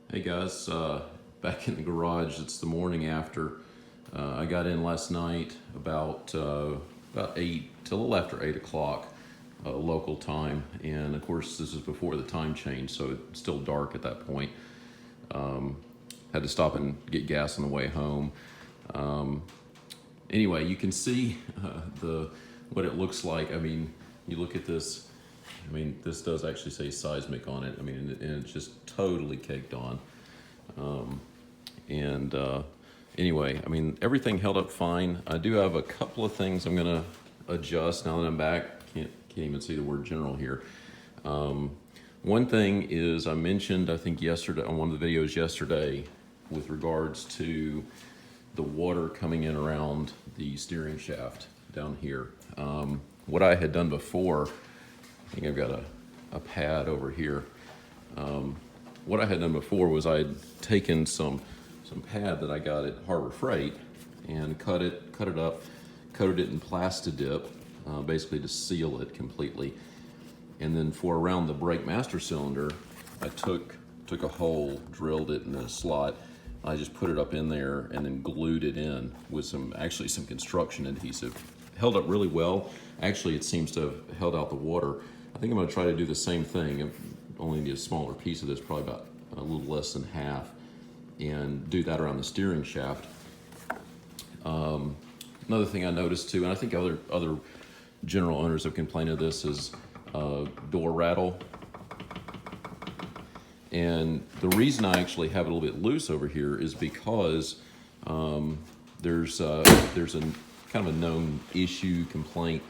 Hey guys, back in the garage. It's the morning after. I got in last night about 8 till a little after 8 o'clock local time, and of course this is before the time change, so it's still dark at that point. Had to stop and get gas on the way home. Anyway, you can see the what it looks like. I mean, you look at this. I mean, this does actually say seismic on it. I mean, and it's just totally caked on. Anyway, I mean, everything held up fine. I do have a couple of things I'm gonna adjust now that I'm back. Can't even see the word general here. One thing is I mentioned, I think yesterday, on one of the videos yesterday, with regards to the water coming in around the steering shaft down here. What I had done before, I think I've got a pad over here. What I had done before was I had taken some pad that I got at Harbor Freight and cut it up, coated it in Plastidip, basically to seal it completely. And then for around the brake master cylinder, I took a hole, drilled it in a slot. I just put it up in there and then glued it in with some construction adhesive. Held up really well. Actually, it seems to have held out the water. I think I'm gonna try to do the same thing. I only need a smaller piece of this, probably about a little less than half, and do that around the steering shaft. Another thing I noticed too, and I think other general owners have complained of this, is door rattle. And the reason I actually have it a little bit loose over here is because there's a kind of a known issue, complaint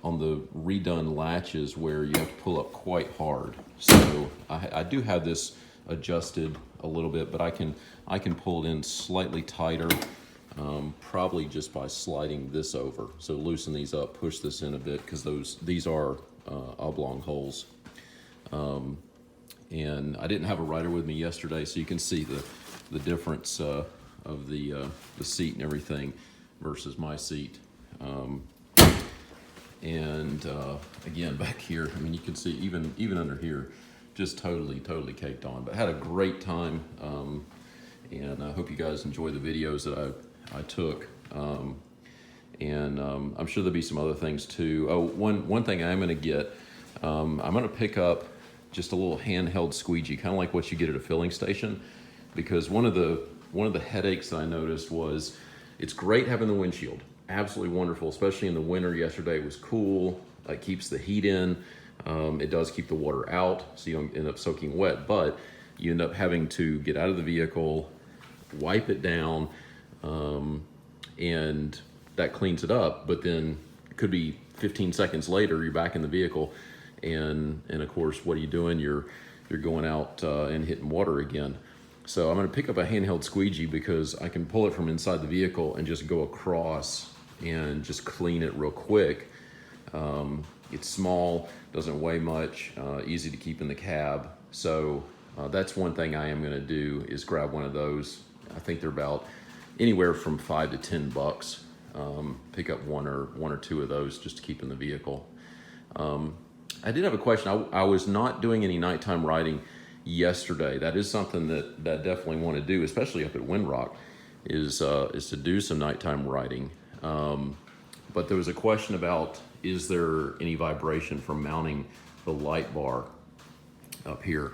on the redone latches where you have to pull up quite hard. So I do have this adjusted a little bit, but I can pull it in slightly tighter, probably just by sliding this over. So loosen these up, push this in a bit, because these are oblong holes. And I didn't have a rider with me yesterday, so you can see the difference of the seat and everything versus my seat. Again, back here, I mean, you can see even under here, just totally caked on. But I had a great time, and I hope you guys enjoy the videos that I took. I'm sure there'll be some other things too. Oh, one thing I'm gonna get, I'm gonna pick up just a little handheld squeegee, kind of like what you get at a filling station, because one of the headaches that I noticed was it's great having the windshield, absolutely wonderful, especially in the winter. Yesterday it was cool, it keeps the heat in, it does keep the water out, so you don't end up soaking wet, but you end up having to get out of the vehicle, wipe it down, and that cleans it up, but then it could be 15 seconds later, you're back in the vehicle, and of course, what are you doing? You're going out and hitting water again. So I'm gonna pick up a handheld squeegee because I can pull it from inside the vehicle and just go across and just clean it real quick. It's small, doesn't weigh much, easy to keep in the cab. So that's one thing I am gonna do, is grab one of those. I think they're about anywhere from $5 to $10. Pick up one or two of those just to keep in the vehicle. I did have a question. I was not doing any nighttime riding yesterday. That is something that I definitely want to do, especially up at Windrock, is to do some nighttime riding. But there was a question about, is there any vibration from mounting the light bar up here?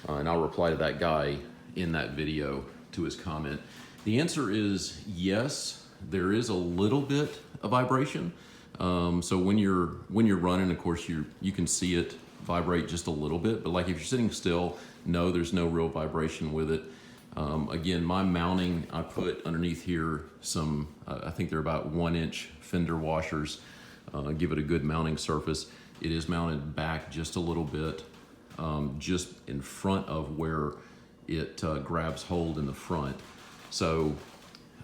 And I'll reply to that guy in that video to his comment. The answer is yes, there is a little bit of vibration. So when you're running, of course, you can see it vibrate just a little bit, but like if you're sitting still, no, there's no real vibration with it. Again, my mounting, I put underneath here some, I think they're about 1-inch fender washers, give it a good mounting surface. It is mounted back just a little bit, just in front of where it grabs hold in the front. So,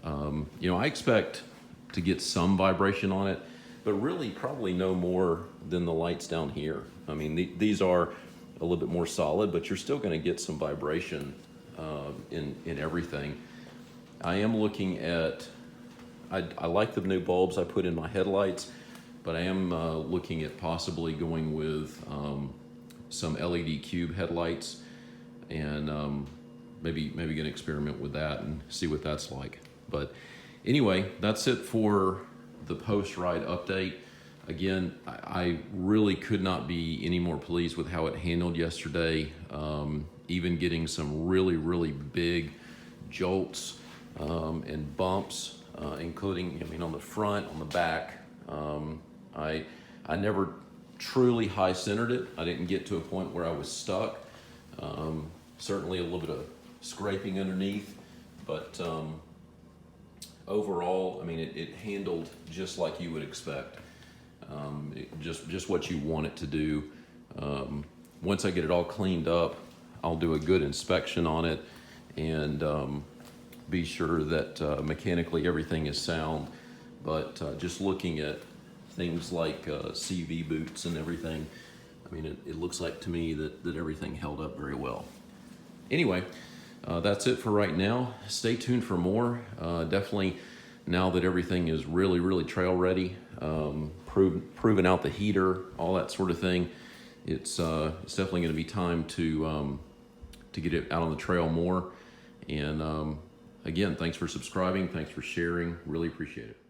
I expect to get some vibration on it, but really probably no more than the lights down here. I mean, these are a little bit more solid, but you're still gonna get some vibration in everything. I am looking at, I like the new bulbs I put in my headlights, but I am looking at possibly going with some LED cube headlights, and maybe gonna experiment with that and see what that's like. But anyway, that's it for the post-ride update. Again, I really could not be any more pleased with how it handled yesterday. Even getting some really big jolts and bumps, including, I mean, on the front, on the back. I never truly high centered it. I didn't get to a point where I was stuck. Certainly a little bit of scraping underneath, but overall, I mean, it handled just like you would expect. Just what you want it to do. Once I get it all cleaned up, I'll do a good inspection on it and be sure that mechanically everything is sound. But just looking at things like CV boots and everything, I mean, it looks like to me that everything held up very well. Anyway, that's it for right now. Stay tuned for more. Definitely, now that everything is really trail ready, proving out the heater, all that sort of thing, it's definitely going to be time to get it out on the trail more. And again, thanks for subscribing. Thanks for sharing. Really appreciate it.